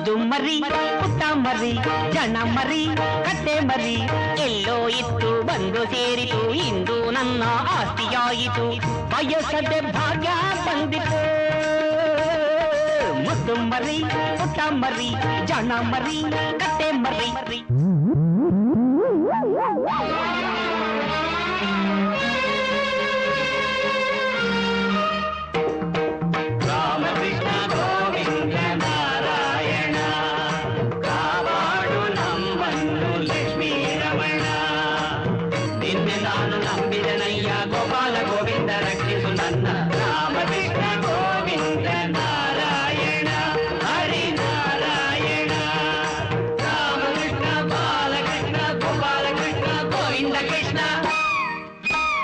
ಮುದ್ದು ಮರಿ ಪುಟ್ಟ ಮರಿ ಜನ ಮರಿ ಕತ್ತೆ ಮರಿ ಎಲ್ಲೋ ಇತ್ತು ಬಂದು ಸೇರಿತು ಇಂದು ನನ್ನ ಆಸ್ತಿಯಾಯಿತು ಬಯಸದೆ ಭಾಗ್ಯ ಬಂದಿತು ಮುದ್ದು ಮರಿ ಪುಟ್ಟ ಮರಿ ಜನ ಮರಿ ಕತ್ತೆ ಮರಿ ಗೋಪಾಲ ಗೋವಿಂದ ರಕ್ಷಿಸು ನನ್ನ ರಾಮಕೃಷ್ಣ